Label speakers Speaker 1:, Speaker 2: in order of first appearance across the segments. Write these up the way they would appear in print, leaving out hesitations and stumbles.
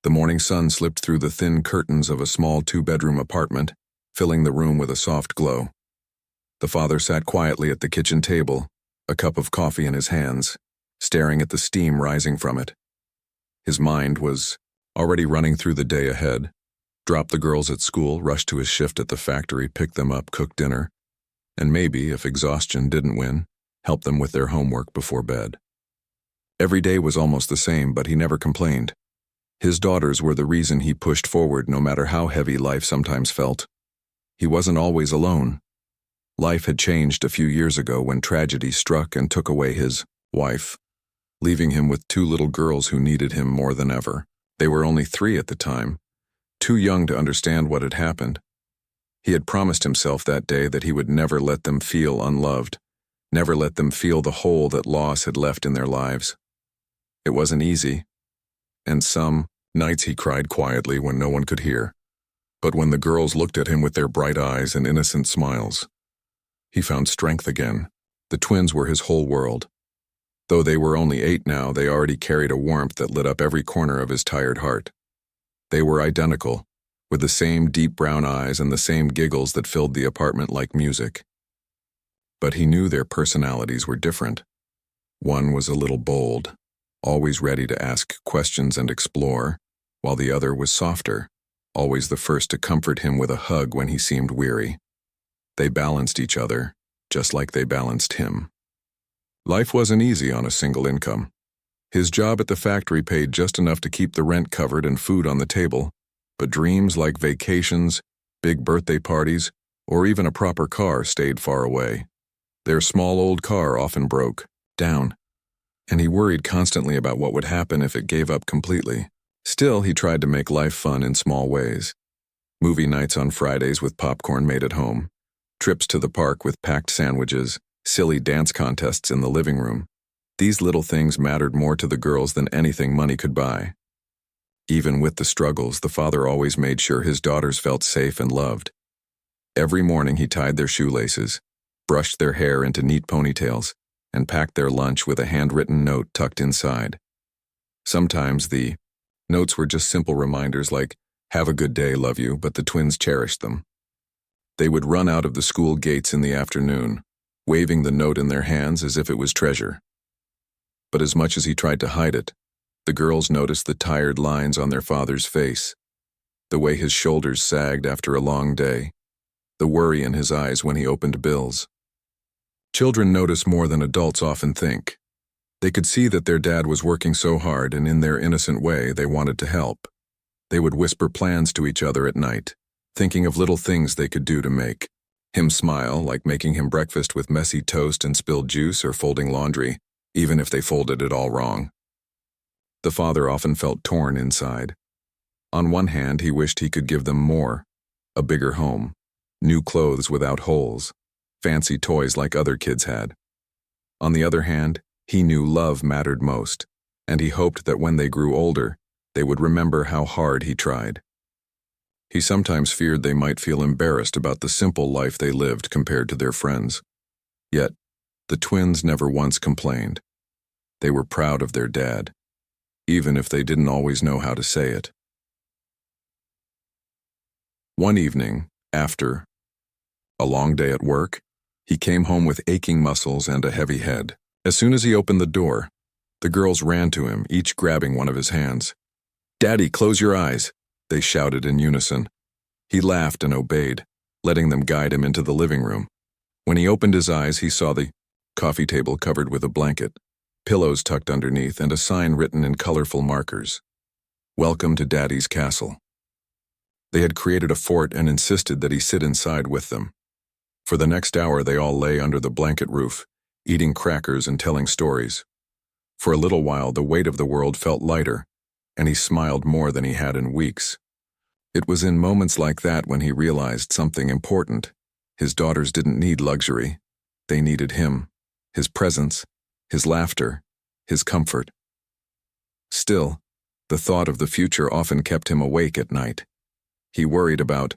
Speaker 1: The morning sun slipped through the thin curtains of a small two-bedroom apartment, filling the room with a soft glow. The father sat quietly at the kitchen table, a cup of coffee in his hands, staring at the steam rising from it. His mind was already running through the day ahead. Drop the girls at school, rush to his shift at the factory, pick them up, cook dinner, and maybe, if exhaustion didn't win, help them with their homework before bed. Every day was almost the same, but he never complained. His daughters were the reason he pushed forward no matter how heavy life sometimes felt. He wasn't always alone. Life had changed a few years ago when tragedy struck and took away his wife, leaving him with two little girls who needed him more than ever. They were only 3 at the time, too young to understand what had happened. He had promised himself that day that he would never let them feel unloved, never let them feel the hole that loss had left in their lives. It wasn't easy, and some nights he cried quietly when no one could hear. But when the girls looked at him with their bright eyes and innocent smiles, he found strength again. The twins were his whole world. Though they were only 8 now, they already carried a warmth that lit up every corner of his tired heart. They were identical, with the same deep brown eyes and the same giggles that filled the apartment like music. But he knew their personalities were different. One was a little bold, always ready to ask questions and explore, while the other was softer, always the first to comfort him with a hug when he seemed weary. They balanced each other, just like they balanced him. Life wasn't easy on a single income. His job at the factory paid just enough to keep the rent covered and food on the table, but dreams like vacations, big birthday parties, or even a proper car stayed far away. Their small old car often broke down, and he worried constantly about what would happen if it gave up completely. Still, he tried to make life fun in small ways. Movie nights on Fridays with popcorn made at home, trips to the park with packed sandwiches, silly dance contests in the living room. These little things mattered more to the girls than anything money could buy. Even with the struggles, the father always made sure his daughters felt safe and loved. Every morning he tied their shoelaces, brushed their hair into neat ponytails, and packed their lunch with a handwritten note tucked inside. Sometimes the notes were just simple reminders like, "Have a good day, love you," but the twins cherished them. They would run out of the school gates in the afternoon, waving the note in their hands as if it was treasure. But as much as he tried to hide it, the girls noticed the tired lines on their father's face, the way his shoulders sagged after a long day, the worry in his eyes when he opened bills. Children notice more than adults often think. They could see that their dad was working so hard, and in their innocent way, they wanted to help. They would whisper plans to each other at night, thinking of little things they could do to make him smile, like making him breakfast with messy toast and spilled juice, or folding laundry, even if they folded it all wrong. The father often felt torn inside. On one hand, he wished he could give them more, a bigger home, new clothes without holes, fancy toys like other kids had. On the other hand, he knew love mattered most, and he hoped that when they grew older, they would remember how hard he tried. He sometimes feared they might feel embarrassed about the simple life they lived compared to their friends. Yet, the twins never once complained. They were proud of their dad, even if they didn't always know how to say it. One evening, after a long day at work, he came home with aching muscles and a heavy head. As soon as he opened the door, the girls ran to him, each grabbing one of his hands. "Daddy, close your eyes," they shouted in unison. He laughed and obeyed, letting them guide him into the living room. When he opened his eyes, he saw the coffee table covered with a blanket, pillows tucked underneath, and a sign written in colorful markers. "Welcome to Daddy's castle." They had created a fort and insisted that he sit inside with them. For the next hour, they all lay under the blanket roof, eating crackers and telling stories. For a little while, the weight of the world felt lighter, and he smiled more than he had in weeks. It was in moments like that when he realized something important. His daughters didn't need luxury. They needed him, his presence, his laughter, his comfort. Still, the thought of the future often kept him awake at night. He worried about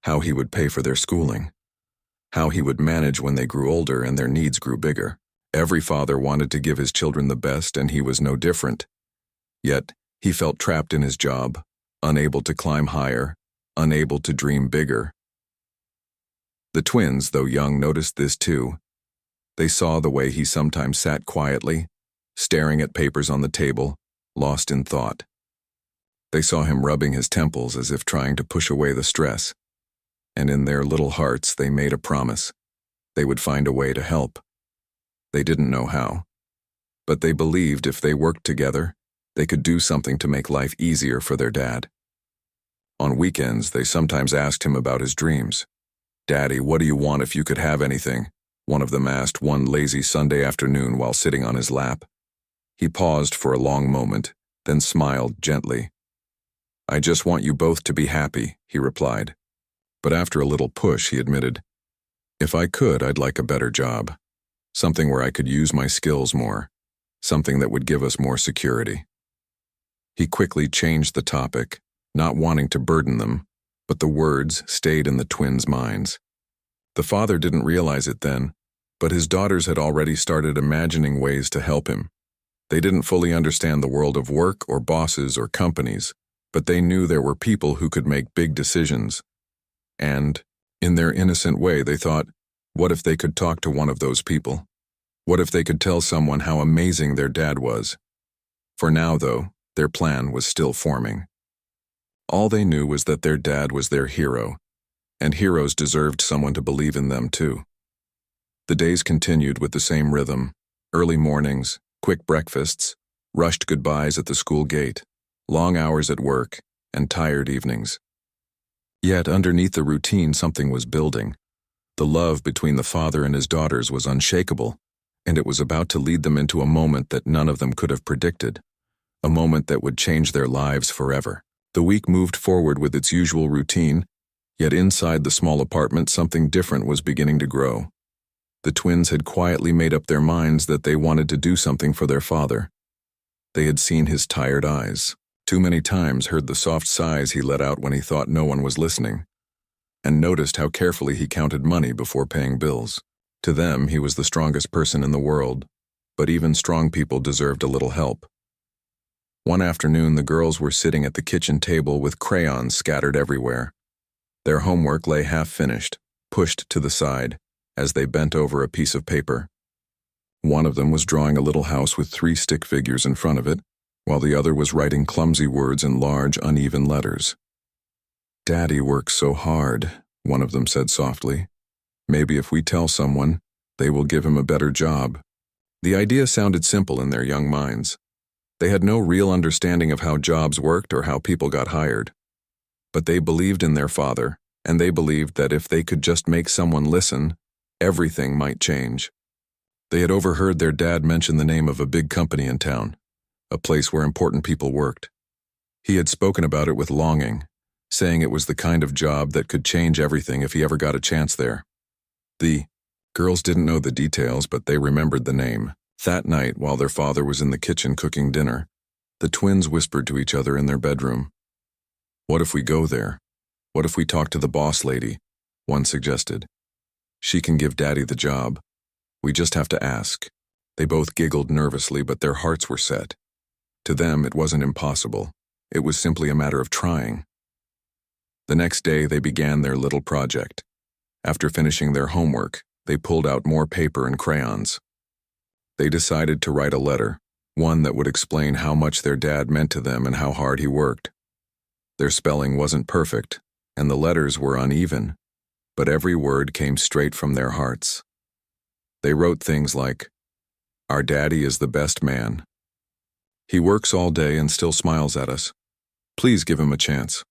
Speaker 1: how he would pay for their schooling, how he would manage when they grew older and their needs grew bigger. Every father wanted to give his children the best, and he was no different. Yet, He felt trapped in his job, unable to climb higher, unable to dream bigger. The twins, though young, noticed this too. They saw the way he sometimes sat quietly, staring at papers on the table, lost in thought. They saw him rubbing his temples as if trying to push away the stress. And in their little hearts they made a promise. They would find a way to help. They didn't know how. But they believed if they worked together, they could do something to make life easier for their dad. On weekends, they sometimes asked him about his dreams. "Daddy, what do you want if you could have anything?" one of them asked one lazy Sunday afternoon while sitting on his lap. He paused for a long moment, then smiled gently. "I just want you both to be happy," he replied. But after a little push, he admitted, "If I could, I'd like a better job. Something where I could use my skills more. Something that would give us more security." He quickly changed the topic, not wanting to burden them, but the words stayed in the twins' minds. The father didn't realize it then, but his daughters had already started imagining ways to help him. They didn't fully understand the world of work or bosses or companies, but they knew there were people who could make big decisions. And, in their innocent way, they thought, what if they could talk to one of those people? What if they could tell someone how amazing their dad was? For now, though, their plan was still forming. All they knew was that their dad was their hero, and heroes deserved someone to believe in them too. The days continued with the same rhythm: early mornings, quick breakfasts, rushed goodbyes at the school gate, long hours at work, and tired evenings. Yet underneath the routine something was building. The love between the father and his daughters was unshakable, and it was about to lead them into a moment that none of them could have predicted, a moment that would change their lives forever. The week moved forward with its usual routine, yet inside the small apartment something different was beginning to grow. The twins had quietly made up their minds that they wanted to do something for their father. They had seen his tired eyes, too many times heard the soft sighs he let out when he thought no one was listening, and noticed how carefully he counted money before paying bills. To them, he was the strongest person in the world, but even strong people deserved a little help. One afternoon, the girls were sitting at the kitchen table with crayons scattered everywhere. Their homework lay half-finished, pushed to the side, as they bent over a piece of paper. One of them was drawing a little house with 3 stick figures in front of it, while the other was writing clumsy words in large, uneven letters. "Daddy works so hard," one of them said softly. "Maybe if we tell someone, they will give him a better job." The idea sounded simple in their young minds. They had no real understanding of how jobs worked or how people got hired. But they believed in their father, and they believed that if they could just make someone listen, everything might change. They had overheard their dad mention the name of a big company in town, a place where important people worked. He had spoken about it with longing, saying it was the kind of job that could change everything if he ever got a chance there. The girls didn't know the details, but they remembered the name. That night, while their father was in the kitchen cooking dinner, the twins whispered to each other in their bedroom. "What if we go there? What if we talk to the boss lady?" one suggested. "She can give Daddy the job. We just have to ask." They both giggled nervously, but their hearts were set. To them, it wasn't impossible. It was simply a matter of trying. The next day, they began their little project. After finishing their homework, they pulled out more paper and crayons. They decided to write a letter, one that would explain how much their dad meant to them and how hard he worked. Their spelling wasn't perfect, and the letters were uneven, but every word came straight from their hearts. They wrote things like, "Our daddy is the best man. He works all day and still smiles at us. Please give him a chance."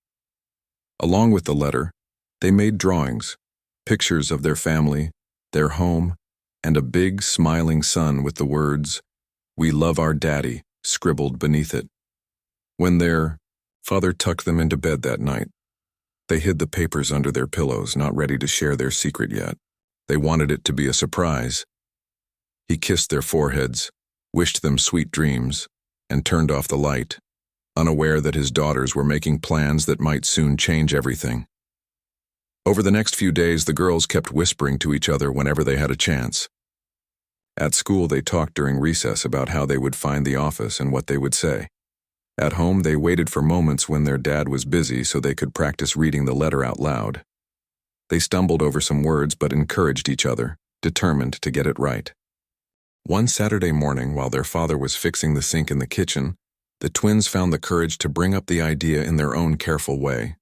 Speaker 1: Along with the letter, they made drawings, pictures of their family, their home, and a big, smiling sun with the words, "We love our daddy," scribbled beneath it. When their father tucked them into bed that night, they hid the papers under their pillows, not ready to share their secret yet. They wanted it to be a surprise. He kissed their foreheads, wished them sweet dreams, and turned off the light, unaware that his daughters were making plans that might soon change everything. Over the next few days, the girls kept whispering to each other whenever they had a chance. At school, they talked during recess about how they would find the office and what they would say. At home, they waited for moments when their dad was busy so they could practice reading the letter out loud. They stumbled over some words but encouraged each other, determined to get it right. One Saturday morning, while their father was fixing the sink in the kitchen, the twins found the courage to bring up the idea in their own careful way.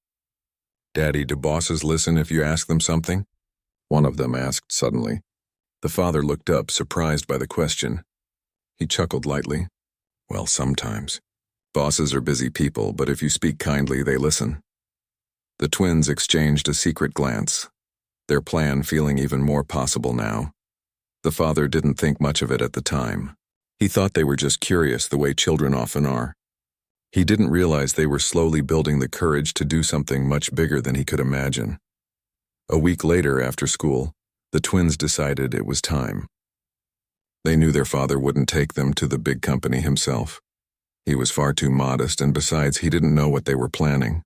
Speaker 1: "Daddy, do bosses listen if you ask them something?" one of them asked suddenly. The father looked up, surprised by the question. He chuckled lightly. "Well, sometimes. Bosses are busy people, but if you speak kindly, they listen." The twins exchanged a secret glance, their plan feeling even more possible now. The father didn't think much of it at the time. He thought they were just curious the way children often are. He didn't realize they were slowly building the courage to do something much bigger than he could imagine. A week later, after school, the twins decided it was time. They knew their father wouldn't take them to the big company himself. He was far too modest, and besides, he didn't know what they were planning.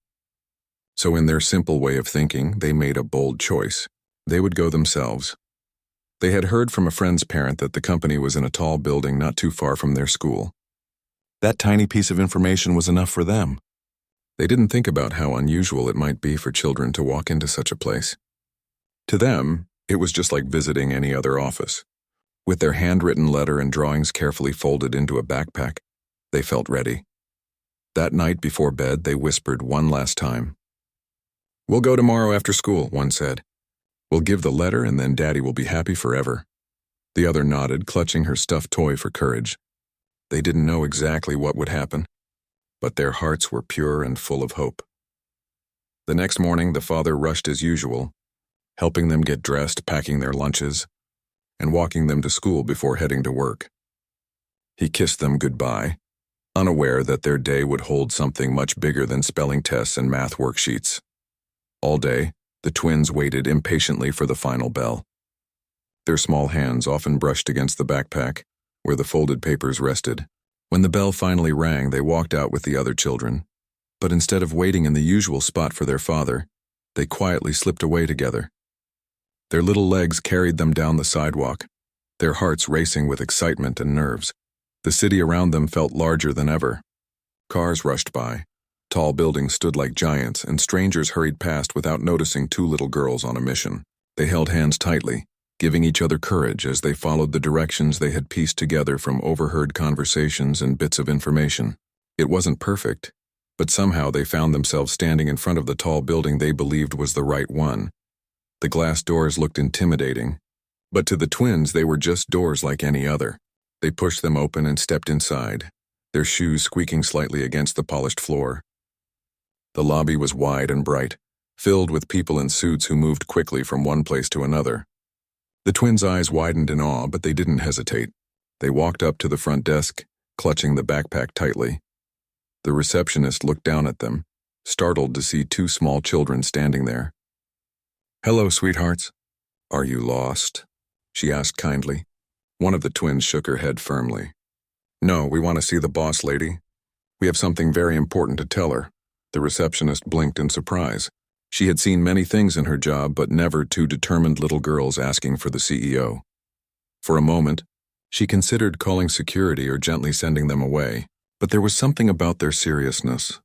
Speaker 1: So in their simple way of thinking, they made a bold choice. They would go themselves. They had heard from a friend's parent that the company was in a tall building not too far from their school. That tiny piece of information was enough for them. They didn't think about how unusual it might be for children to walk into such a place. To them, it was just like visiting any other office. With their handwritten letter and drawings carefully folded into a backpack, they felt ready. That night before bed, they whispered one last time. "We'll go tomorrow after school," one said. "We'll give the letter and then Daddy will be happy forever." The other nodded, clutching her stuffed toy for courage. They didn't know exactly what would happen, but their hearts were pure and full of hope. The next morning, the father rushed as usual, helping them get dressed, packing their lunches, and walking them to school before heading to work. He kissed them goodbye, unaware that their day would hold something much bigger than spelling tests and math worksheets. All day, the twins waited impatiently for the final bell. Their small hands often brushed against the backpack, where the folded papers rested. When the bell finally rang, they walked out with the other children. But instead of waiting in the usual spot for their father, they quietly slipped away together. Their little legs carried them down the sidewalk, their hearts racing with excitement and nerves. The city around them felt larger than ever. Cars rushed by. Tall buildings stood like giants, and strangers hurried past without noticing two little girls on a mission. They held hands tightly, giving each other courage as they followed the directions they had pieced together from overheard conversations and bits of information. It wasn't perfect, but somehow they found themselves standing in front of the tall building they believed was the right one. The glass doors looked intimidating, but to the twins they were just doors like any other. They pushed them open and stepped inside, their shoes squeaking slightly against the polished floor. The lobby was wide and bright, filled with people in suits who moved quickly from one place to another. The twins' eyes widened in awe, but they didn't hesitate. They walked up to the front desk, clutching the backpack tightly. The receptionist looked down at them, startled to see two small children standing there. "Hello, sweethearts. Are you lost?" she asked kindly. One of the twins shook her head firmly. "No, we want to see the boss lady. We have something very important to tell her." The receptionist blinked in surprise. She had seen many things in her job, but never two determined little girls asking for the CEO. For a moment, she considered calling security or gently sending them away, but there was something about their seriousness,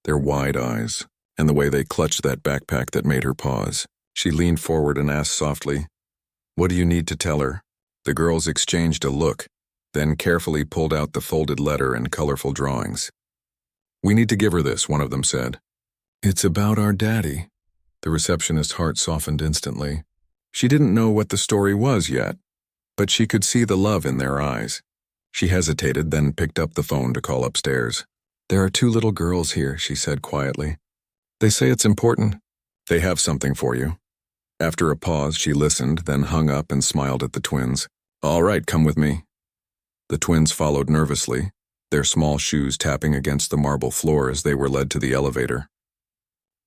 Speaker 1: their wide eyes, and the way they clutched that backpack that made her pause. She leaned forward and asked softly, "What do you need to tell her?" The girls exchanged a look, then carefully pulled out the folded letter and colorful drawings. "We need to give her this," one of them said. "It's about our daddy." The receptionist's heart softened instantly. She didn't know what the story was yet, but she could see the love in their eyes. She hesitated, then picked up the phone to call upstairs. "There are two little girls here," she said quietly. "They say it's important. They have something for you." After a pause, she listened, then hung up and smiled at the twins. "All right, come with me." The twins followed nervously, their small shoes tapping against the marble floor as they were led to the elevator.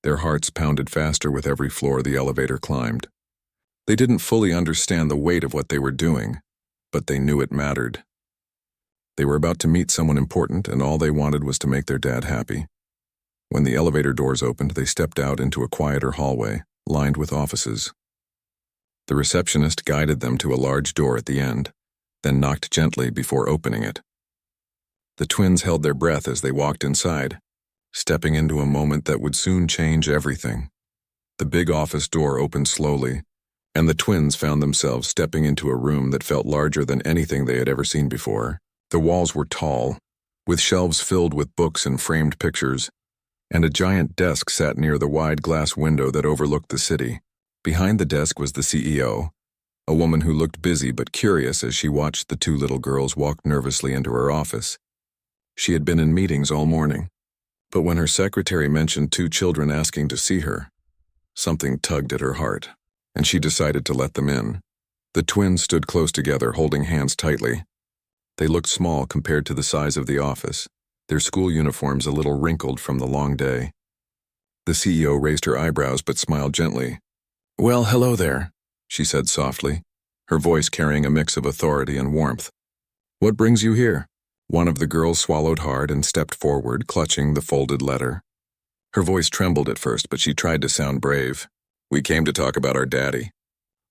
Speaker 1: Their hearts pounded faster with every floor the elevator climbed. They didn't fully understand the weight of what they were doing, but they knew it mattered. They were about to meet someone important, and all they wanted was to make their dad happy. When the elevator doors opened, they stepped out into a quieter hallway, lined with offices. The receptionist guided them to a large door at the end, then knocked gently before opening it. The twins held their breath as they walked inside, stepping into a moment that would soon change everything. The big office door opened slowly, and the twins found themselves stepping into a room that felt larger than anything they had ever seen before. The walls were tall, with shelves filled with books and framed pictures, and a giant desk sat near the wide glass window that overlooked the city. Behind the desk was the CEO, a woman who looked busy but curious as she watched the two little girls walk nervously into her office. She had been in meetings all morning, but when her secretary mentioned two children asking to see her, something tugged at her heart, and she decided to let them in. The twins stood close together, holding hands tightly. They looked small compared to the size of the office, their school uniforms a little wrinkled from the long day. The CEO raised her eyebrows but smiled gently. "Well, hello there," she said softly, her voice carrying a mix of authority and warmth. "What brings you here?" One of the girls swallowed hard and stepped forward, clutching the folded letter. Her voice trembled at first, but she tried to sound brave. "We came to talk about our daddy.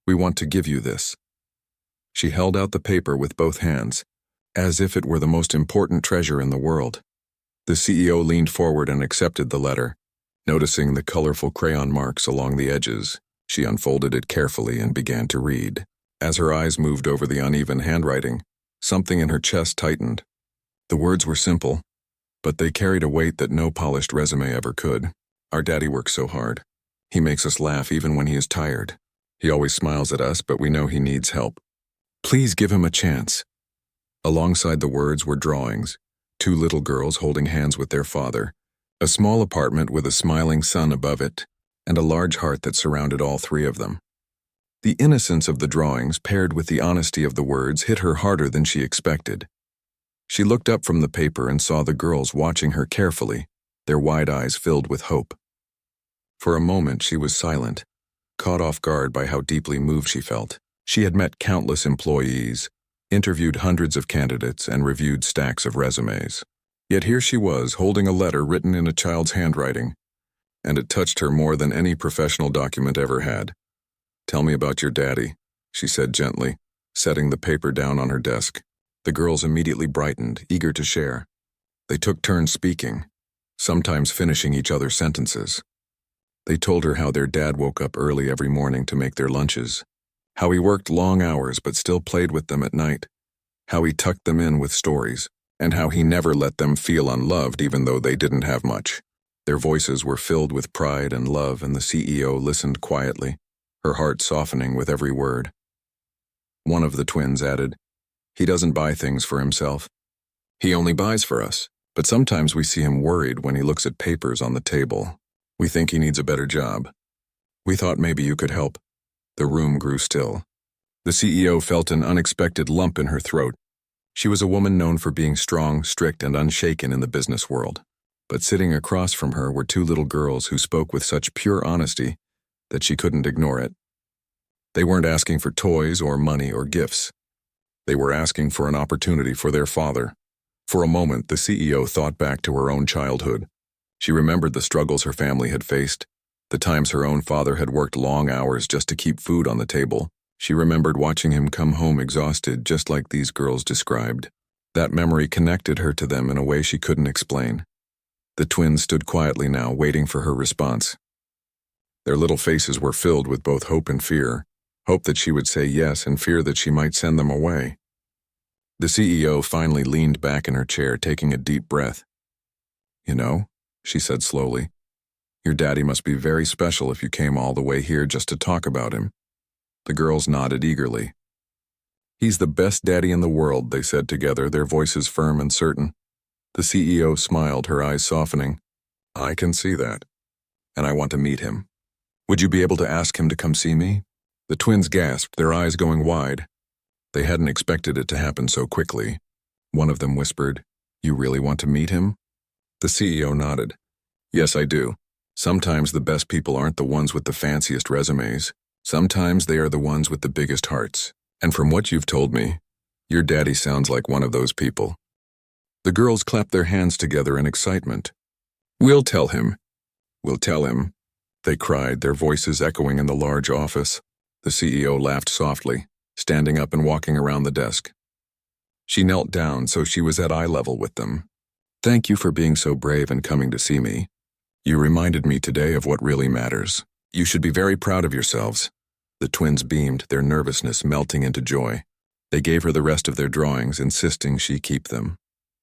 Speaker 1: We want to give you this." She held out the paper with both hands, as if it were the most important treasure in the world. The CEO leaned forward and accepted the letter. Noticing the colorful crayon marks along the edges, she unfolded it carefully and began to read. As her eyes moved over the uneven handwriting, something in her chest tightened. The words were simple, but they carried a weight that no polished resume ever could. "Our daddy works so hard. He makes us laugh even when he is tired. He always smiles at us, but we know he needs help. Please give him a chance." Alongside the words were drawings, two little girls holding hands with their father, a small apartment with a smiling sun above it, and a large heart that surrounded all three of them. The innocence of the drawings, paired with the honesty of the words, hit her harder than she expected. She looked up from the paper and saw the girls watching her carefully, their wide eyes filled with hope. For a moment she was silent, caught off guard by how deeply moved she felt. She had met countless employees, interviewed hundreds of candidates, and reviewed stacks of resumes. Yet here she was, holding a letter written in a child's handwriting, and it touched her more than any professional document ever had. "Tell me about your daddy," she said gently, setting the paper down on her desk. The girls immediately brightened, eager to share. They took turns speaking, sometimes finishing each other's sentences. They told her how their dad woke up early every morning to make their lunches, how he worked long hours but still played with them at night, how he tucked them in with stories, and how he never let them feel unloved even though they didn't have much. Their voices were filled with pride and love, and the CEO listened quietly, her heart softening with every word. One of the twins added, "He doesn't buy things for himself. He only buys for us, but sometimes we see him worried when he looks at papers on the table. We think he needs a better job. We thought maybe you could help." The room grew still. The CEO felt an unexpected lump in her throat. She was a woman known for being strong, strict, and unshaken in the business world. But sitting across from her were two little girls who spoke with such pure honesty that she couldn't ignore it. They weren't asking for toys or money or gifts. They were asking for an opportunity for their father. For a moment, the CEO thought back to her own childhood. She remembered the struggles her family had faced, the times her own father had worked long hours just to keep food on the table. She remembered watching him come home exhausted, just like these girls described. That memory connected her to them in a way she couldn't explain. The twins stood quietly now, waiting for her response. Their little faces were filled with both hope and fear, hope that she would say yes and fear that she might send them away. The CEO finally leaned back in her chair, taking a deep breath. "You know," she said slowly, "your daddy must be very special if you came all the way here just to talk about him." The girls nodded eagerly. "He's the best daddy in the world," they said together, their voices firm and certain. The CEO smiled, her eyes softening. "I can see that, and I want to meet him. Would you be able to ask him to come see me?" The twins gasped, their eyes going wide. They hadn't expected it to happen so quickly. One of them whispered, "You really want to meet him?" The CEO nodded. "Yes, I do. Sometimes the best people aren't the ones with the fanciest resumes. Sometimes they are the ones with the biggest hearts. And from what you've told me, your daddy sounds like one of those people." The girls clapped their hands together in excitement. "We'll tell him. We'll tell him," they cried, their voices echoing in the large office. The CEO laughed softly, standing up and walking around the desk. She knelt down so she was at eye level with them. "Thank you for being so brave and coming to see me. You reminded me today of what really matters. You should be very proud of yourselves." The twins beamed, their nervousness melting into joy. They gave her the rest of their drawings, insisting she keep them.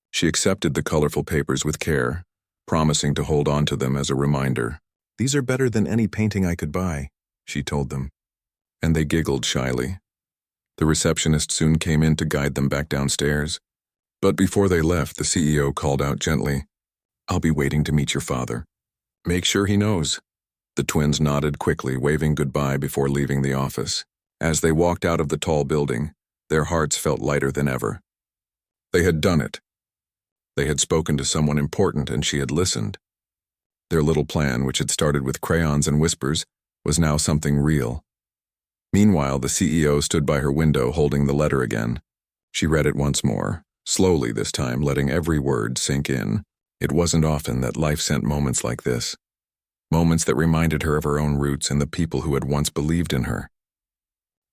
Speaker 1: She accepted the colorful papers with care, promising to hold on to them as a reminder. "These are better than any painting I could buy," she told them. And they giggled shyly. The receptionist soon came in to guide them back downstairs. But before they left, the CEO called out gently, "I'll be waiting to meet your father. Make sure he knows." The twins nodded quickly, waving goodbye before leaving the office. As they walked out of the tall building, their hearts felt lighter than ever. They had done it. They had spoken to someone important and she had listened. Their little plan, which had started with crayons and whispers, was now something real. Meanwhile, the CEO stood by her window holding the letter again. She read it once more, slowly this time, letting every word sink in. It wasn't often that life sent moments like this. Moments that reminded her of her own roots and the people who had once believed in her.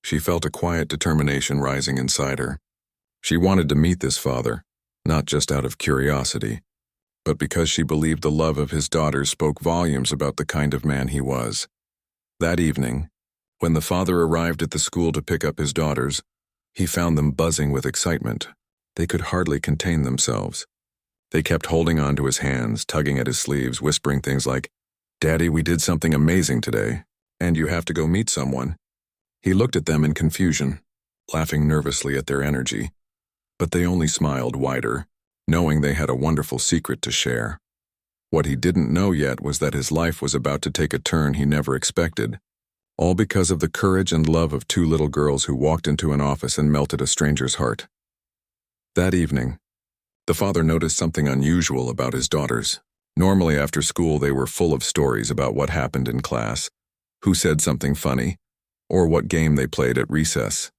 Speaker 1: She felt a quiet determination rising inside her. She wanted to meet this father, not just out of curiosity, but because she believed the love of his daughters spoke volumes about the kind of man he was. That evening, when the father arrived at the school to pick up his daughters, he found them buzzing with excitement. They could hardly contain themselves. They kept holding on to his hands, tugging at his sleeves, whispering things like, "Daddy, we did something amazing today, and you have to go meet someone." He looked at them in confusion, laughing nervously at their energy, but they only smiled wider, knowing they had a wonderful secret to share. What he didn't know yet was that his life was about to take a turn he never expected, all because of the courage and love of two little girls who walked into an office and melted a stranger's heart. That evening, the father noticed something unusual about his daughters. Normally after school they were full of stories about what happened in class, who said something funny, or what game they played at recess.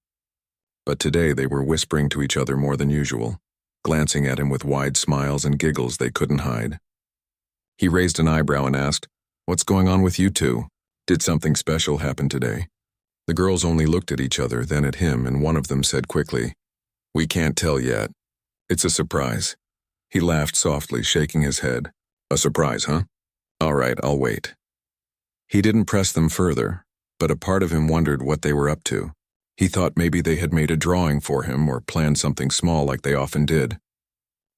Speaker 1: But today they were whispering to each other more than usual, glancing at him with wide smiles and giggles they couldn't hide. He raised an eyebrow and asked, "What's going on with you two? Did something special happen today?" The girls only looked at each other, then at him, and one of them said quickly, "We can't tell yet. It's a surprise." He laughed softly, shaking his head. "A surprise, huh? All right, I'll wait." He didn't press them further, but a part of him wondered what they were up to. He thought maybe they had made a drawing for him or planned something small like they often did.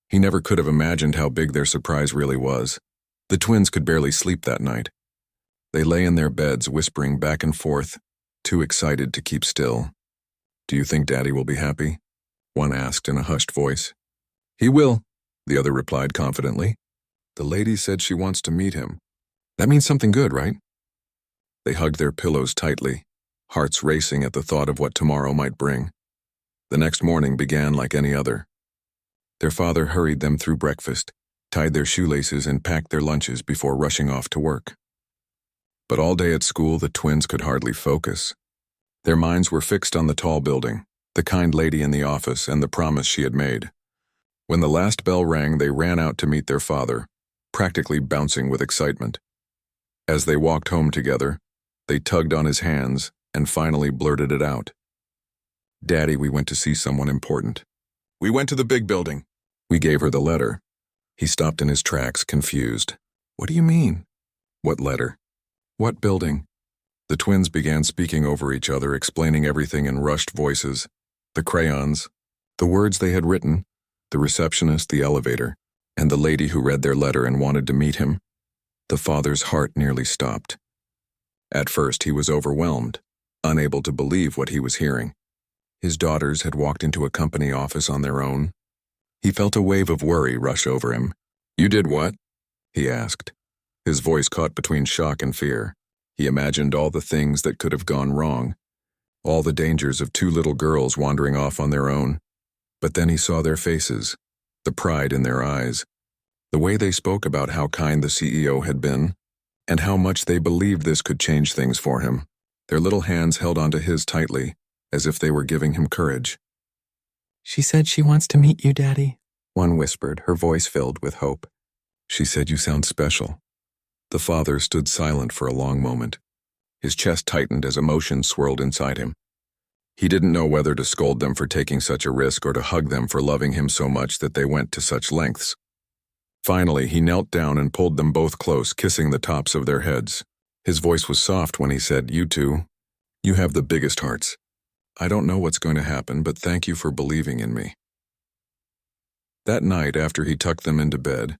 Speaker 1: He never could have imagined how big their surprise really was. The twins could barely sleep that night. They lay in their beds, whispering back and forth, too excited to keep still. "Do you think Daddy will be happy?" one asked in a hushed voice. "He will," the other replied confidently. "The lady said she wants to meet him. That means something good, right?" They hugged their pillows tightly, hearts racing at the thought of what tomorrow might bring. The next morning began like any other. Their father hurried them through breakfast, tied their shoelaces and packed their lunches before rushing off to work. But all day at school the twins could hardly focus. Their minds were fixed on the tall building, the kind lady in the office, and the promise she had made. When the last bell rang, they ran out to meet their father, practically bouncing with excitement. As they walked home together, they tugged on his hands and finally blurted it out. "Daddy, we went to see someone important. We went to the big building." We gave her the letter. He stopped in his tracks, confused. "What do you mean?" "What letter? What building?" The twins began speaking over each other, explaining everything in rushed voices. The crayons, the words they had written, the receptionist, the elevator, and the lady who read their letter and wanted to meet him. The father's heart nearly stopped. At first he was overwhelmed, unable to believe what he was hearing. His daughters had walked into a company office on their own. He felt a wave of worry rush over him. "You did what?" he asked. His voice caught between shock and fear. He imagined all the things that could have gone wrong, all the dangers of two little girls wandering off on their own. But then he saw their faces, the pride in their eyes, the way they spoke about how kind the CEO had been, and how much they believed this could change things for him. Their little hands held onto his tightly, as if they were giving him courage.
Speaker 2: "She said she wants to meet you, Daddy,"
Speaker 1: one whispered, her voice filled with hope. "She said you sound special." The father stood silent for a long moment. His chest tightened as emotion swirled inside him. He didn't know whether to scold them for taking such a risk or to hug them for loving him so much that they went to such lengths. Finally, he knelt down and pulled them both close, kissing the tops of their heads. His voice was soft when he said, "You two, you have the biggest hearts. I don't know what's going to happen, but thank you for believing in me." That night, after he tucked them into bed,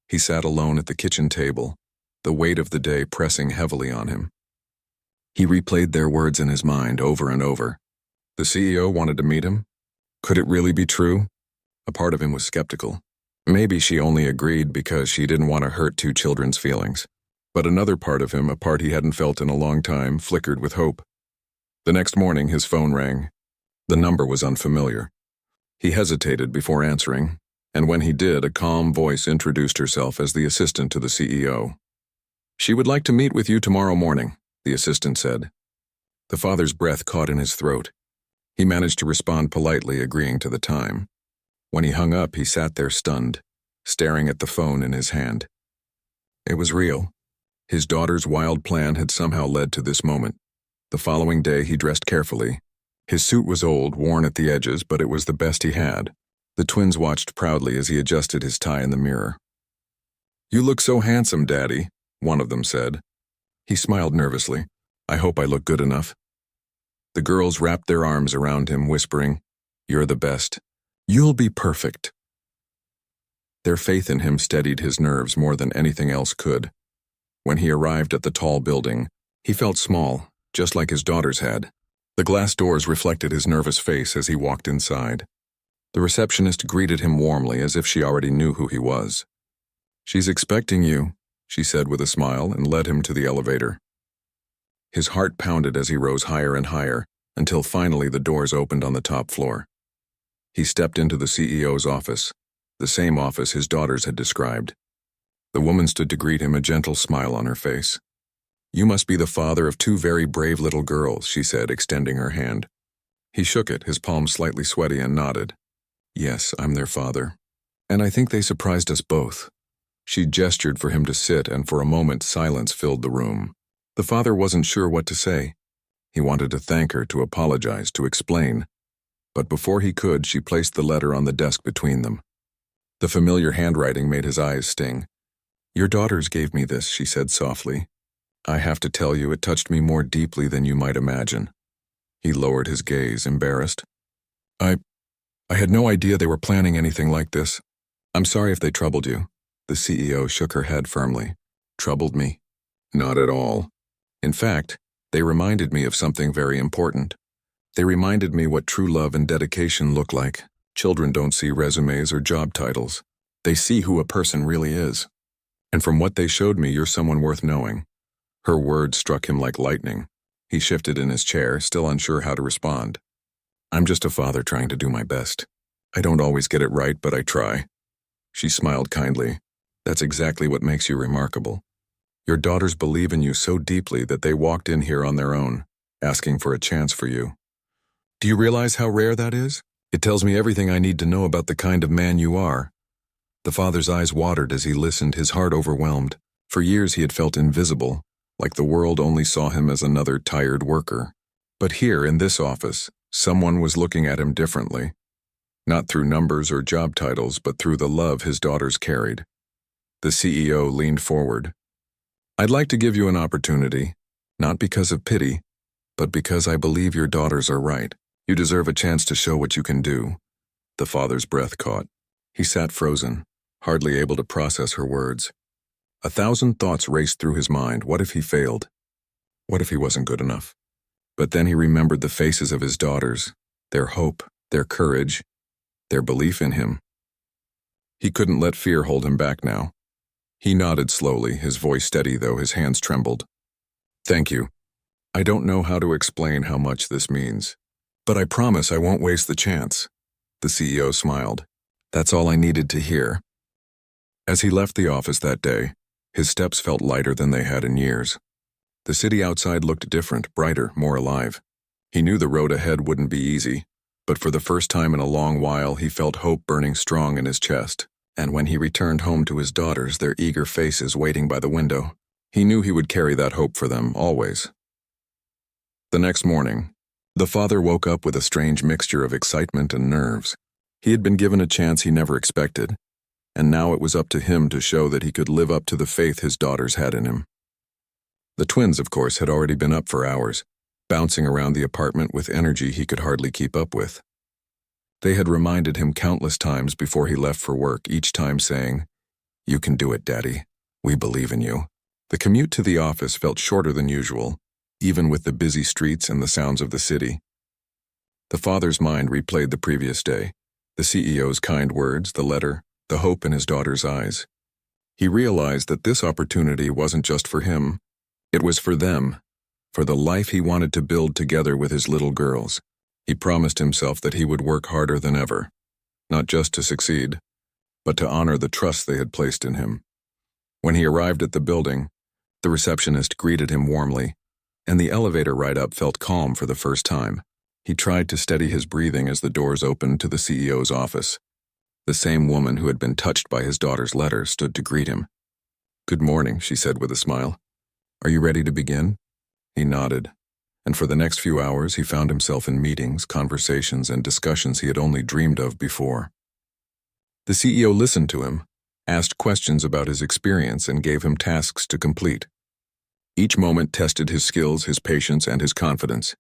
Speaker 1: he sat alone at the kitchen table, the weight of the day pressing heavily on him. He replayed their words in his mind over and over. The CEO wanted to meet him? Could it really be true? A part of him was skeptical. Maybe she only agreed because she didn't want to hurt two children's feelings. But another part of him, a part he hadn't felt in a long time, flickered with hope. The next morning, his phone rang. The number was unfamiliar. He hesitated before answering, and when he did, a calm voice introduced herself as the assistant to the CEO. "She would like to meet with you tomorrow morning," the assistant said. The father's breath caught in his throat. He managed to respond politely, agreeing to the time. When he hung up, he sat there stunned, staring at the phone in his hand. It was real. His daughter's wild plan had somehow led to this moment. The following day, he dressed carefully. His suit was old, worn at the edges, but it was the best he had. The twins watched proudly as he adjusted his tie in the mirror. "You look so handsome, Daddy," one of them said. He smiled nervously. "I hope I look good enough." The girls wrapped their arms around him, whispering, "You're the best. You'll be perfect." Their faith in him steadied his nerves more than anything else could. When he arrived at the tall building, he felt small, just like his daughters had. The glass doors reflected his nervous face as he walked inside. The receptionist greeted him warmly as if she already knew who he was. "She's expecting you," she said with a smile and led him to the elevator. His heart pounded as he rose higher and higher, until finally the doors opened on the top floor. He stepped into the CEO's office, the same office his daughters had described. The woman stood to greet him, a gentle smile on her face. "You must be the father of two very brave little girls," she said, extending her hand. He shook it, his palms slightly sweaty, and nodded. "Yes, I'm their father. And I think they surprised us both." She gestured for him to sit, and for a moment silence filled the room. The father wasn't sure what to say. He wanted to thank her, to apologize, to explain. But before he could, she placed the letter on the desk between them. The familiar handwriting made his eyes sting. "Your daughters gave me this," she said softly. "I have to tell you, it touched me more deeply than you might imagine." He lowered his gaze, embarrassed. I had no idea they were planning anything like this. I'm sorry if they troubled you." The CEO shook her head firmly. "Troubled me? Not at all. In fact, they reminded me of something very important. They reminded me what true love and dedication look like. Children don't see resumes or job titles. They see who a person really is. And from what they showed me, you're someone worth knowing." Her words struck him like lightning. He shifted in his chair, still unsure how to respond. "I'm just a father trying to do my best. I don't always get it right, but I try." She smiled kindly. "That's exactly what makes you remarkable. Your daughters believe in you so deeply that they walked in here on their own, asking for a chance for you. Do you realize how rare that is? It tells me everything I need to know about the kind of man you are." The father's eyes watered as he listened, his heart overwhelmed. For years he had felt invisible, like the world only saw him as another tired worker. But here, in this office, someone was looking at him differently. Not through numbers or job titles, but through the love his daughters carried. The CEO leaned forward. "I'd like to give you an opportunity, not because of pity, but because I believe your daughters are right. You deserve a chance to show what you can do." The father's breath caught. He sat frozen, hardly able to process her words. 1,000 thoughts raced through his mind. What if he failed? What if he wasn't good enough? But then he remembered the faces of his daughters, their hope, their courage, their belief in him. He couldn't let fear hold him back now. He nodded slowly, his voice steady though his hands trembled. "Thank you. I don't know how to explain how much this means. But I promise I won't waste the chance." The CEO smiled. "That's all I needed to hear." As he left the office that day, his steps felt lighter than they had in years. The city outside looked different, brighter, more alive. He knew the road ahead wouldn't be easy, but for the first time in a long while he felt hope burning strong in his chest. And when he returned home to his daughters, their eager faces waiting by the window, he knew he would carry that hope for them, always. The next morning, The father woke up with a strange mixture of excitement and nerves. He had been given a chance he never expected, and now it was up to him to show that he could live up to the faith his daughters had in him. The twins, of course, had already been up for hours, bouncing around the apartment with energy he could hardly keep up with. They had reminded him countless times before he left for work, each time saying, "You can do it, Daddy. We believe in you." The commute to the office felt shorter than usual, even with the busy streets and the sounds of the city. The father's mind replayed the previous day, the CEO's kind words, the letter, the hope in his daughter's eyes. He realized that this opportunity wasn't just for him. It was for them, for the life he wanted to build together with his little girls. He promised himself that he would work harder than ever, not just to succeed, but to honor the trust they had placed in him. When he arrived at the building, the receptionist greeted him warmly, and the elevator ride up felt calm for the first time. He tried to steady his breathing as the doors opened to the CEO's office. The same woman who had been touched by his daughter's letter stood to greet him. "Good morning," she said with a smile. "Are you ready to begin?" He nodded, and for the next few hours he found himself in meetings, conversations, and discussions he had only dreamed of before. The CEO listened to him, asked questions about his experience, and gave him tasks to complete. Each moment tested his skills, his patience, and his confidence.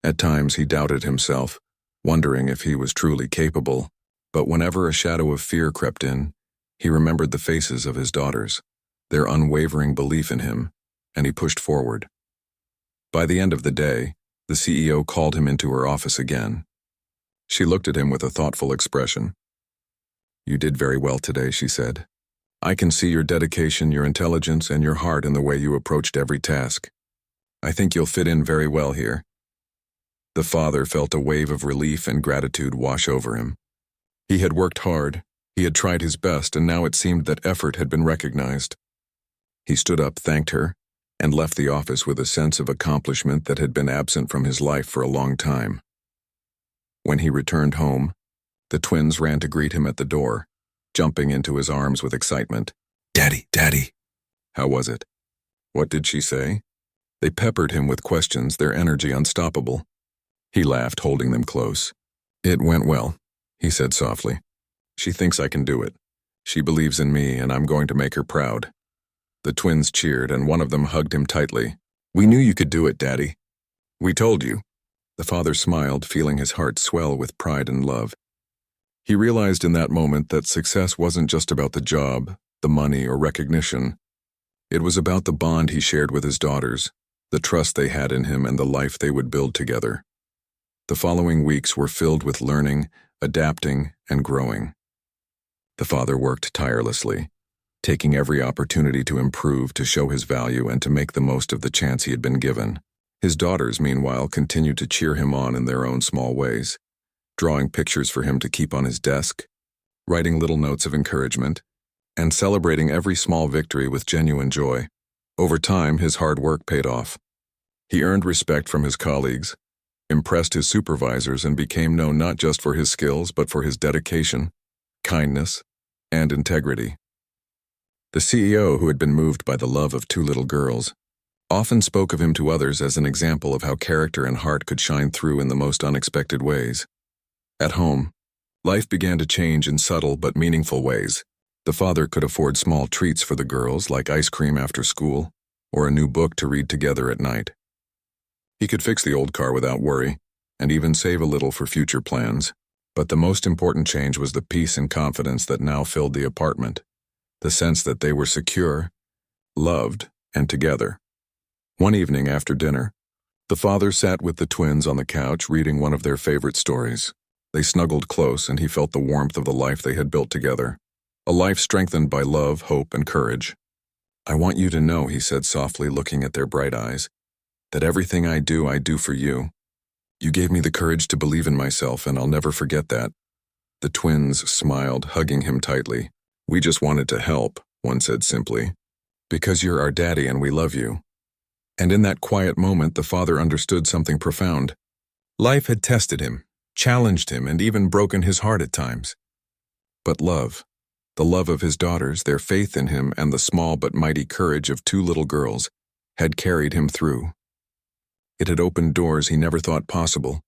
Speaker 1: At times he doubted himself, wondering if he was truly capable, but whenever a shadow of fear crept in, he remembered the faces of his daughters, their unwavering belief in him, and he pushed forward. By the end of the day, the CEO called him into her office again. She looked at him with a thoughtful expression. "You did very well today," she said. "I can see your dedication, your intelligence, and your heart in the way you approached every task. I think you'll fit in very well here." The father felt a wave of relief and gratitude wash over him. He had worked hard, he had tried his best, and now it seemed that effort had been recognized. He stood up, thanked her, and left the office with a sense of accomplishment that had been absent from his life for a long time. When he returned home, the twins ran to greet him at the door, jumping into his arms with excitement. "Daddy, Daddy!" "How was it?" "What did she say?" They peppered him with questions, their energy unstoppable. He laughed, holding them close. "It went well," he said softly. "She thinks I can do it. She believes in me, and I'm going to make her proud." The twins cheered, and one of them hugged him tightly. "We knew you could do it, Daddy. We told you." The father smiled, feeling his heart swell with pride and love. He realized in that moment that success wasn't just about the job, the money, or recognition. It was about the bond he shared with his daughters, the trust they had in him, and the life they would build together. The following weeks were filled with learning, adapting, and growing. The father worked tirelessly, taking every opportunity to improve, to show his value, and to make the most of the chance he had been given. His daughters, meanwhile, continued to cheer him on in their own small ways, drawing pictures for him to keep on his desk, writing little notes of encouragement, and celebrating every small victory with genuine joy. Over time, his hard work paid off. He earned respect from his colleagues, impressed his supervisors, and became known not just for his skills but for his dedication, kindness, and integrity. The CEO, who had been moved by the love of two little girls, often spoke of him to others as an example of how character and heart could shine through in the most unexpected ways. At home, life began to change in subtle but meaningful ways. The father could afford small treats for the girls, like ice cream after school, or a new book to read together at night. He could fix the old car without worry, and even save a little for future plans. But the most important change was the peace and confidence that now filled the apartment, the sense that they were secure, loved, and together. One evening after dinner, the father sat with the twins on the couch reading one of their favorite stories. They snuggled close, and he felt the warmth of the life they had built together, a life strengthened by love, hope, and courage. "I want you to know," he said softly, looking at their bright eyes, "that everything I do for you. You gave me the courage to believe in myself, and I'll never forget that." The twins smiled, hugging him tightly. "We just wanted to help," one said simply, "because you're our daddy and we love you." And in that quiet moment, the father understood something profound. Life had tested him, challenged him, and even broken his heart at times. But love, the love of his daughters, their faith in him, and the small but mighty courage of two little girls, had carried him through. It had opened doors he never thought possible,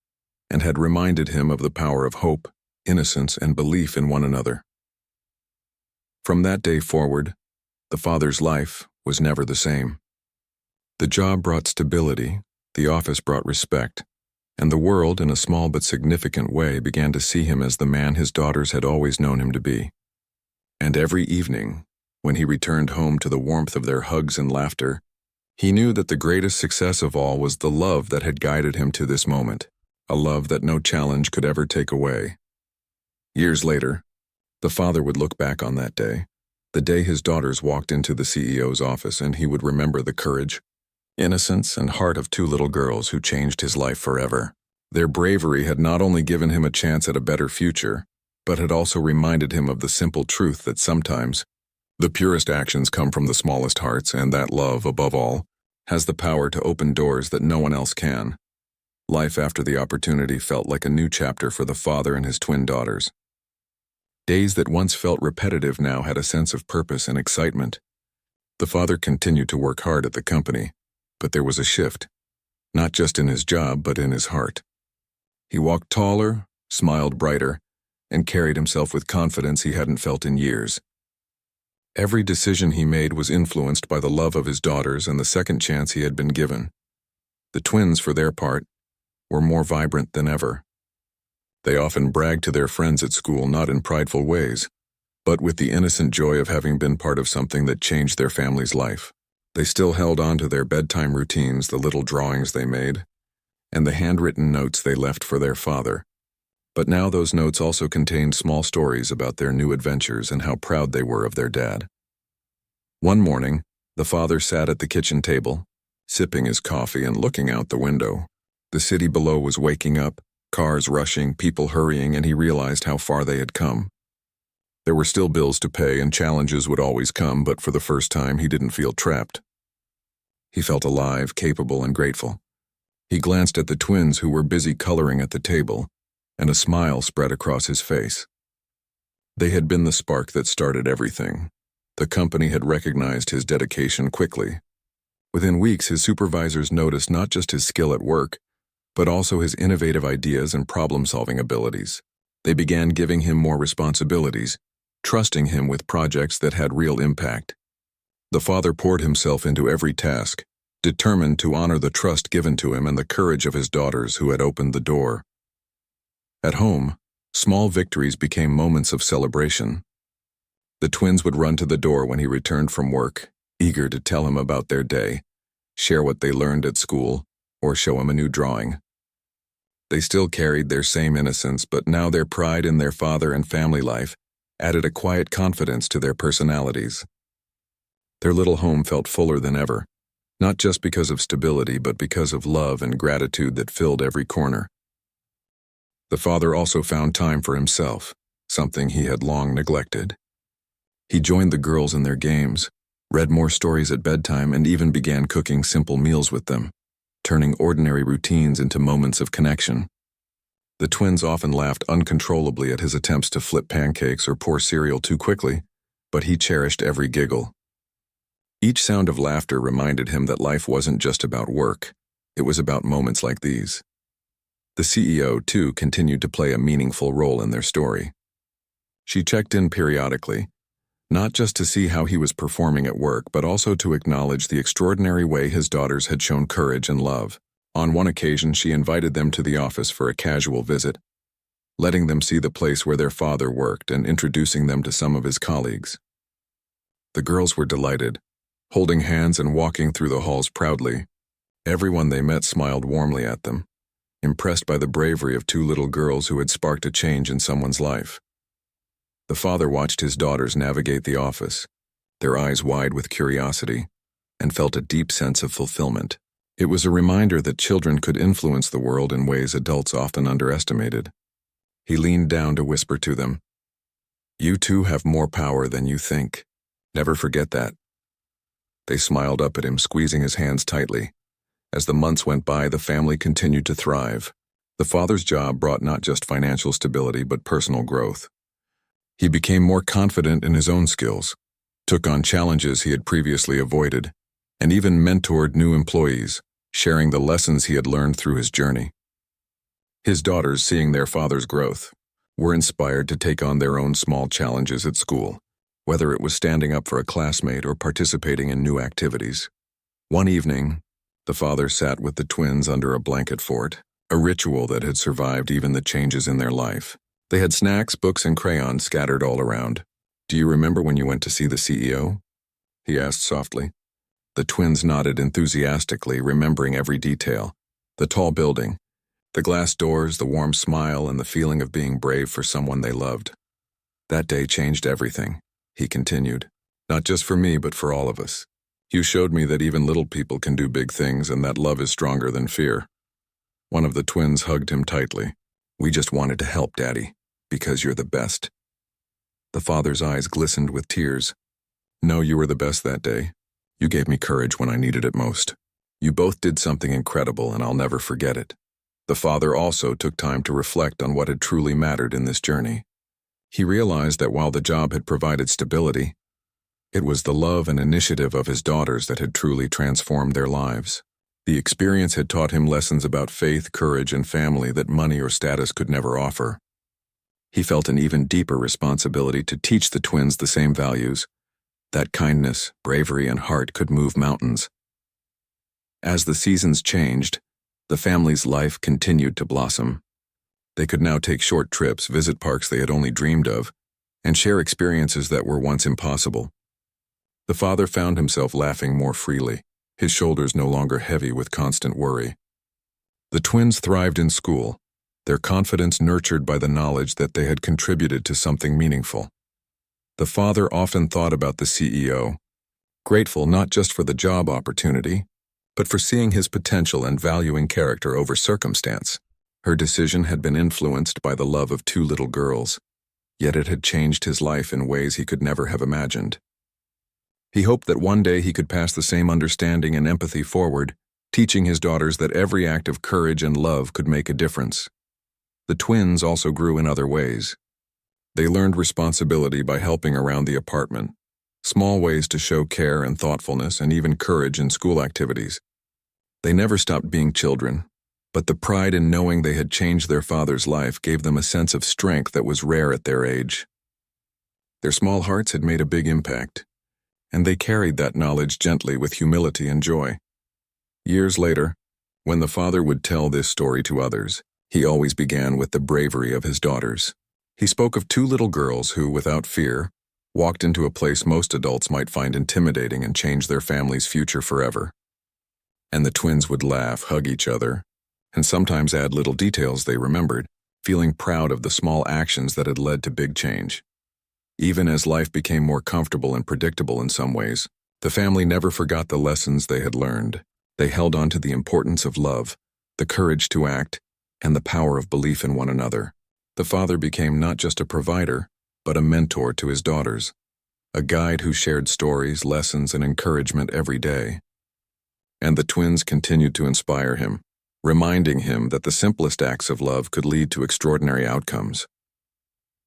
Speaker 1: and had reminded him of the power of hope, innocence, and belief in one another. From that day forward, the father's life was never the same. The job brought stability, the office brought respect, and the world, in a small but significant way, began to see him as the man his daughters had always known him to be. And every evening, when he returned home to the warmth of their hugs and laughter, he knew that the greatest success of all was the love that had guided him to this moment, a love that no challenge could ever take away. Years later, the father would look back on that day, the day his daughters walked into the CEO's office, and he would remember the courage, innocence, and heart of two little girls who changed his life forever. Their bravery had not only given him a chance at a better future, but had also reminded him of the simple truth that sometimes the purest actions come from the smallest hearts, and that love, above all, has the power to open doors that no one else can. Life after the opportunity felt like a new chapter for the father and his twin daughters. Days that once felt repetitive now had a sense of purpose and excitement. The father continued to work hard at the company, but there was a shift, not just in his job but in his heart. He walked taller, smiled brighter, and carried himself with confidence he hadn't felt in years. Every decision he made was influenced by the love of his daughters and the second chance he had been given. The twins, for their part, were more vibrant than ever. They often bragged to their friends at school, not in prideful ways, but with the innocent joy of having been part of something that changed their family's life. They still held on to their bedtime routines, the little drawings they made, and the handwritten notes they left for their father. But now those notes also contained small stories about their new adventures and how proud they were of their dad. One morning, the father sat at the kitchen table, sipping his coffee and looking out the window. The city below was waking up, cars rushing, people hurrying, and he realized how far they had come. There were still bills to pay and challenges would always come, but for the first time he didn't feel trapped. He felt alive, capable, and grateful. He glanced at the twins who were busy coloring at the table, and a smile spread across his face. They had been the spark that started everything. The company had recognized his dedication quickly. Within weeks, his supervisors noticed not just his skill at work, but also his innovative ideas and problem-solving abilities. They began giving him more responsibilities, trusting him with projects that had real impact. The father poured himself into every task, determined to honor the trust given to him and the courage of his daughters who had opened the door. At home, small victories became moments of celebration. The twins would run to the door when he returned from work, eager to tell him about their day, share what they learned at school, or show him a new drawing. They still carried their same innocence, but now their pride in their father and family life added a quiet confidence to their personalities. Their little home felt fuller than ever, not just because of stability, but because of love and gratitude that filled every corner. The father also found time for himself, something he had long neglected. He joined the girls in their games, read more stories at bedtime, and even began cooking simple meals with them, turning ordinary routines into moments of connection. The twins often laughed uncontrollably at his attempts to flip pancakes or pour cereal too quickly, but he cherished every giggle. Each sound of laughter reminded him that life wasn't just about work, it was about moments like these. The CEO, too, continued to play a meaningful role in their story. She checked in periodically, not just to see how he was performing at work, but also to acknowledge the extraordinary way his daughters had shown courage and love. On one occasion, she invited them to the office for a casual visit, letting them see the place where their father worked and introducing them to some of his colleagues. The girls were delighted, holding hands and walking through the halls proudly. Everyone they met smiled warmly at them, impressed by the bravery of two little girls who had sparked a change in someone's life. The father watched his daughters navigate the office, their eyes wide with curiosity, and felt a deep sense of fulfillment. It was a reminder that children could influence the world in ways adults often underestimated. He leaned down to whisper to them, "You two have more power than you think. Never forget that." They smiled up at him, squeezing his hands tightly. As the months went by, the family continued to thrive. The father's job brought not just financial stability, but personal growth. He became more confident in his own skills, took on challenges he had previously avoided, and even mentored new employees, sharing the lessons he had learned through his journey. His daughters, seeing their father's growth, were inspired to take on their own small challenges at school, whether it was standing up for a classmate or participating in new activities. One evening, the father sat with the twins under a blanket fort, a ritual that had survived even the changes in their life. They had snacks, books, and crayons scattered all around. "Do you remember when you went to see the CEO?" he asked softly. The twins nodded enthusiastically, remembering every detail. The tall building, the glass doors, the warm smile, and the feeling of being brave for someone they loved. "That day changed everything," he continued. "Not just for me, but for all of us. You showed me that even little people can do big things and that love is stronger than fear." One of the twins hugged him tightly. "We just wanted to help, Daddy, because you're the best." The father's eyes glistened with tears. "No, you were the best that day. You gave me courage when I needed it most. You both did something incredible, and I'll never forget it." The father also took time to reflect on what had truly mattered in this journey. He realized that while the job had provided stability, it was the love and initiative of his daughters that had truly transformed their lives. The experience had taught him lessons about faith, courage, and family that money or status could never offer. He felt an even deeper responsibility to teach the twins the same values, that kindness, bravery, and heart could move mountains. As the seasons changed, the family's life continued to blossom. They could now take short trips, visit parks they had only dreamed of, and share experiences that were once impossible. The father found himself laughing more freely, his shoulders no longer heavy with constant worry. The twins thrived in school, their confidence nurtured by the knowledge that they had contributed to something meaningful. The father often thought about the CEO, grateful not just for the job opportunity, but for seeing his potential and valuing character over circumstance. Her decision had been influenced by the love of two little girls, yet it had changed his life in ways he could never have imagined. He hoped that one day he could pass the same understanding and empathy forward, teaching his daughters that every act of courage and love could make a difference. The twins also grew in other ways. They learned responsibility by helping around the apartment, small ways to show care and thoughtfulness and even courage in school activities. They never stopped being children, but the pride in knowing they had changed their father's life gave them a sense of strength that was rare at their age. Their small hearts had made a big impact, and they carried that knowledge gently with humility and joy. Years later, when the father would tell this story to others, he always began with the bravery of his daughters. He spoke of two little girls who, without fear, walked into a place most adults might find intimidating and change their family's future forever. And the twins would laugh, hug each other, and sometimes add little details they remembered, feeling proud of the small actions that had led to big change. Even as life became more comfortable and predictable in some ways, the family never forgot the lessons they had learned. They held on to the importance of love, the courage to act, and the power of belief in one another. The father became not just a provider, but a mentor to his daughters, a guide who shared stories, lessons, and encouragement every day. And the twins continued to inspire him, reminding him that the simplest acts of love could lead to extraordinary outcomes.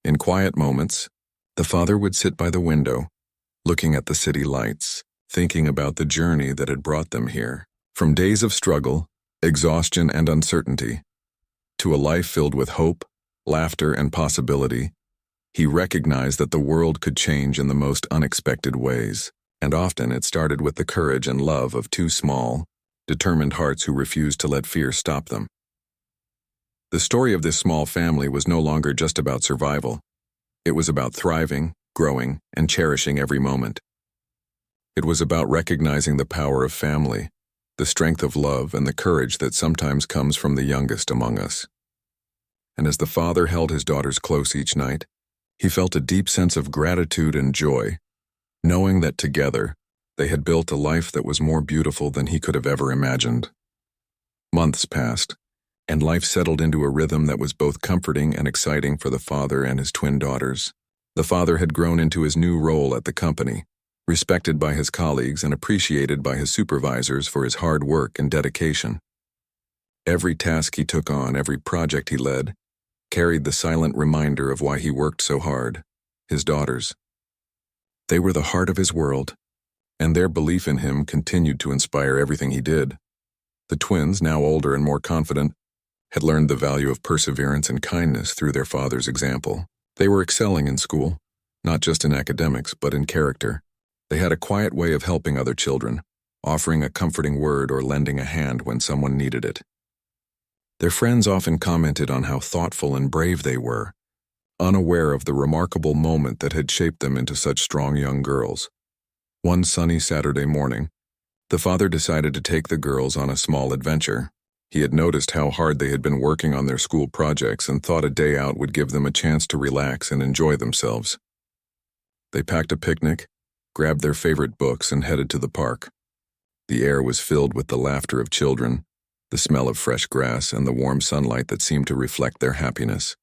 Speaker 1: In quiet moments, the father would sit by the window, looking at the city lights, thinking about the journey that had brought them here. From days of struggle, exhaustion, and uncertainty, to a life filled with hope, laughter, and possibility, he recognized that the world could change in the most unexpected ways, and often it started with the courage and love of two small, determined hearts who refused to let fear stop them. The story of this small family was no longer just about survival. It was about thriving, growing, and cherishing every moment. It was about recognizing the power of family, the strength of love, and the courage that sometimes comes from the youngest among us. And as the father held his daughters close each night, he felt a deep sense of gratitude and joy, knowing that together they had built a life that was more beautiful than he could have ever imagined. Months passed, and life settled into a rhythm that was both comforting and exciting for the father and his twin daughters. The father had grown into his new role at the company, respected by his colleagues and appreciated by his supervisors for his hard work and dedication. Every task he took on, every project he led, carried the silent reminder of why he worked so hard: his daughters. They were the heart of his world, and their belief in him continued to inspire everything he did. The twins, now older and more confident, had learned the value of perseverance and kindness through their father's example. They were excelling in school, not just in academics, but in character. They had a quiet way of helping other children, offering a comforting word or lending a hand when someone needed it. Their friends often commented on how thoughtful and brave they were, unaware of the remarkable moment that had shaped them into such strong young girls. One sunny Saturday morning, the father decided to take the girls on a small adventure. He had noticed how hard they had been working on their school projects and thought a day out would give them a chance to relax and enjoy themselves. They packed a picnic, grabbed their favorite books, and headed to the park. The air was filled with the laughter of children, the smell of fresh grass, and the warm sunlight that seemed to reflect their happiness.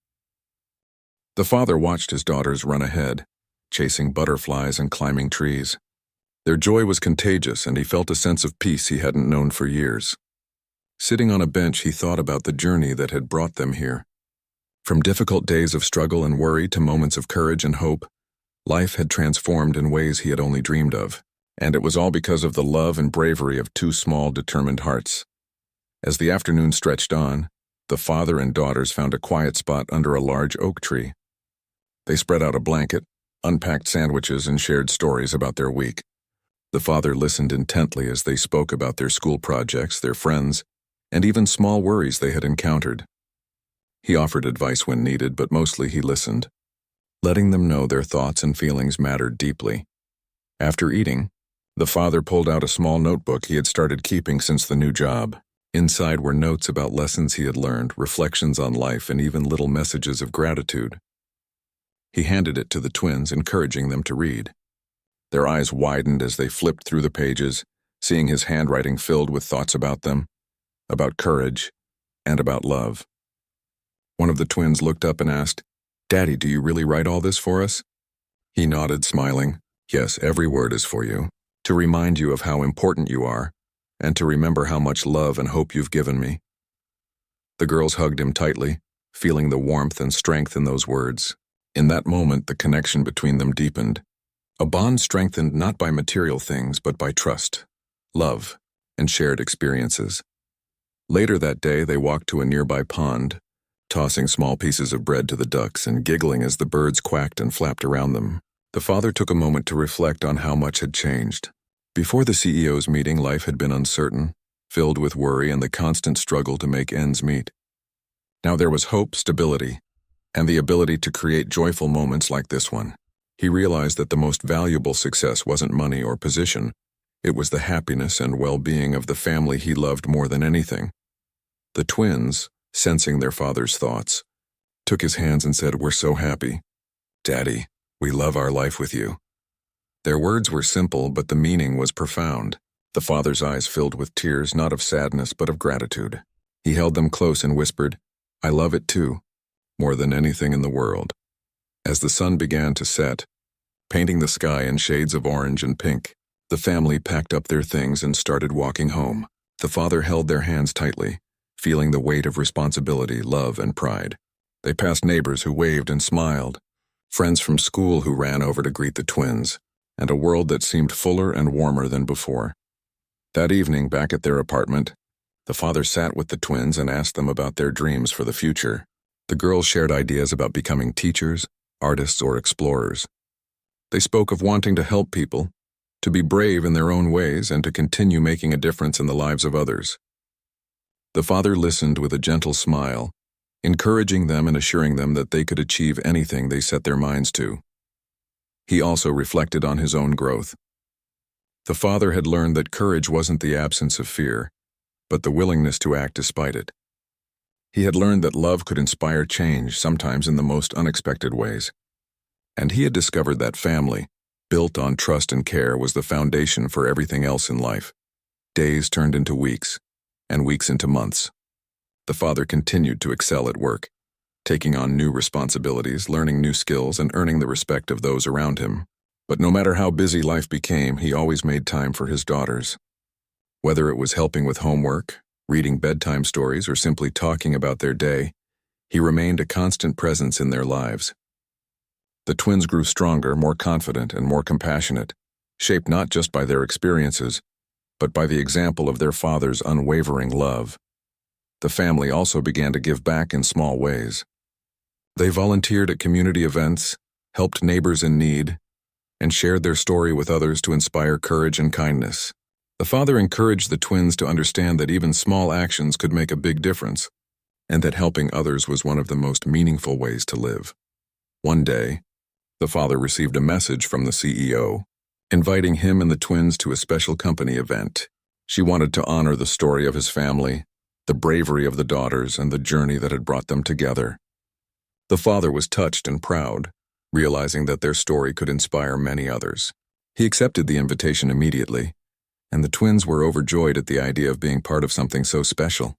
Speaker 1: The father watched his daughters run ahead, chasing butterflies and climbing trees. Their joy was contagious, and he felt a sense of peace he hadn't known for years. Sitting on a bench, he thought about the journey that had brought them here. From difficult days of struggle and worry to moments of courage and hope, life had transformed in ways he had only dreamed of, and it was all because of the love and bravery of two small, determined hearts. As the afternoon stretched on, the father and daughters found a quiet spot under a large oak tree. They spread out a blanket, unpacked sandwiches, and shared stories about their week. The father listened intently as they spoke about their school projects, their friends, and even small worries they had encountered. He offered advice when needed, but mostly he listened, letting them know their thoughts and feelings mattered deeply. After eating, the father pulled out a small notebook he had started keeping since the new job. Inside were notes about lessons he had learned, reflections on life, and even little messages of gratitude. He handed it to the twins, encouraging them to read. Their eyes widened as they flipped through the pages, seeing his handwriting filled with thoughts about them, about courage, and about love. One of the twins looked up and asked, "Daddy, do you really write all this for us?" He nodded, smiling. "Yes, every word is for you, to remind you of how important you are, and to remember how much love and hope you've given me." The girls hugged him tightly, feeling the warmth and strength in those words. In that moment, the connection between them deepened. A bond strengthened not by material things, but by trust, love, and shared experiences. Later that day, they walked to a nearby pond, tossing small pieces of bread to the ducks and giggling as the birds quacked and flapped around them. The father took a moment to reflect on how much had changed. Before the CEO's meeting, life had been uncertain, filled with worry and the constant struggle to make ends meet. Now there was hope, stability, and the ability to create joyful moments like this one. He realized that the most valuable success wasn't money or position. It was the happiness and well-being of the family he loved more than anything. The twins, sensing their father's thoughts, took his hands and said, "We're so happy. Daddy, we love our life with you." Their words were simple, but the meaning was profound. The father's eyes filled with tears, not of sadness, but of gratitude. He held them close and whispered, "I love it too, more than anything in the world." As the sun began to set, painting the sky in shades of orange and pink, the family packed up their things and started walking home. The father held their hands tightly, feeling the weight of responsibility, love, and pride. They passed neighbors who waved and smiled, friends from school who ran over to greet the twins, and a world that seemed fuller and warmer than before. That evening, back at their apartment, the father sat with the twins and asked them about their dreams for the future. The girls shared ideas about becoming teachers, artists, or explorers. They spoke of wanting to help people, to be brave in their own ways, and to continue making a difference in the lives of others. The father listened with a gentle smile, encouraging them and assuring them that they could achieve anything they set their minds to. He also reflected on his own growth. The father had learned that courage wasn't the absence of fear, but the willingness to act despite it. He had learned that love could inspire change, sometimes in the most unexpected ways. And he had discovered that family, built on trust and care, was the foundation for everything else in life. Days turned into weeks, and weeks into months. The father continued to excel at work, taking on new responsibilities, learning new skills, and earning the respect of those around him. But no matter how busy life became, he always made time for his daughters. Whether it was helping with homework, reading bedtime stories, or simply talking about their day, he remained a constant presence in their lives. The twins grew stronger, more confident, and more compassionate, shaped not just by their experiences, but by the example of their father's unwavering love. The family also began to give back in small ways. They volunteered at community events, helped neighbors in need, and shared their story with others to inspire courage and kindness. The father encouraged the twins to understand that even small actions could make a big difference, and that helping others was one of the most meaningful ways to live. One day, the father received a message from the CEO, inviting him and the twins to a special company event. She wanted to honor the story of his family, the bravery of the daughters, and the journey that had brought them together. The father was touched and proud, realizing that their story could inspire many others. He accepted the invitation immediately, and the twins were overjoyed at the idea of being part of something so special.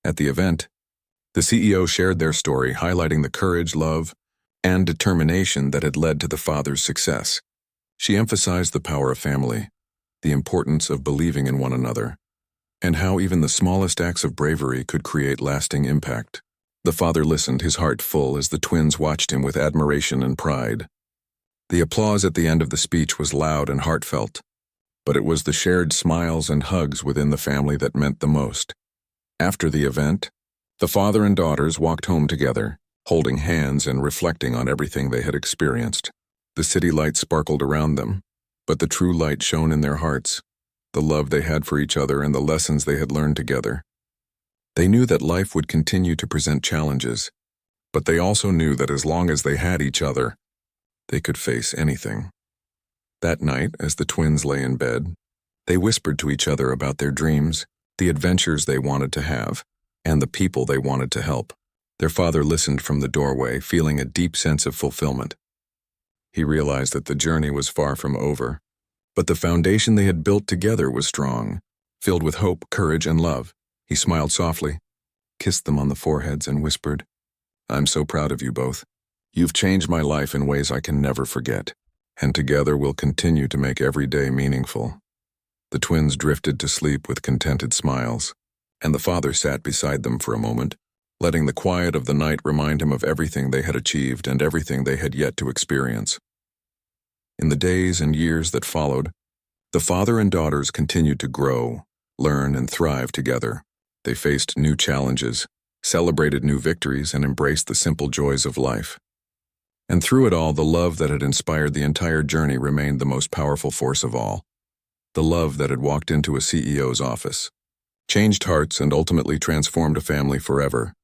Speaker 1: At the event, the CEO shared their story, highlighting the courage, love, and determination that had led to the father's success. She emphasized the power of family, the importance of believing in one another, and how even the smallest acts of bravery could create lasting impact. The father listened, his heart full, as the twins watched him with admiration and pride. The applause at the end of the speech was loud and heartfelt, but it was the shared smiles and hugs within the family that meant the most. After the event, the father and daughters walked home together, holding hands and reflecting on everything they had experienced. The city lights sparkled around them, but the true light shone in their hearts, the love they had for each other and the lessons they had learned together. They knew that life would continue to present challenges, but they also knew that as long as they had each other, they could face anything. That night, as the twins lay in bed, they whispered to each other about their dreams, the adventures they wanted to have, and the people they wanted to help. Their father listened from the doorway, feeling a deep sense of fulfillment. He realized that the journey was far from over, but the foundation they had built together was strong, filled with hope, courage, and love. He smiled softly, kissed them on the foreheads, and whispered, "I'm so proud of you both. You've changed my life in ways I can never forget, and together we'll continue to make every day meaningful." The twins drifted to sleep with contented smiles, and the father sat beside them for a moment, letting the quiet of the night remind him of everything they had achieved and everything they had yet to experience. In the days and years that followed, the father and daughters continued to grow, learn, and thrive together. They faced new challenges, celebrated new victories, and embraced the simple joys of life. And through it all, the love that had inspired the entire journey remained the most powerful force of all. The love that had walked into a CEO's office, changed hearts, and ultimately transformed a family forever.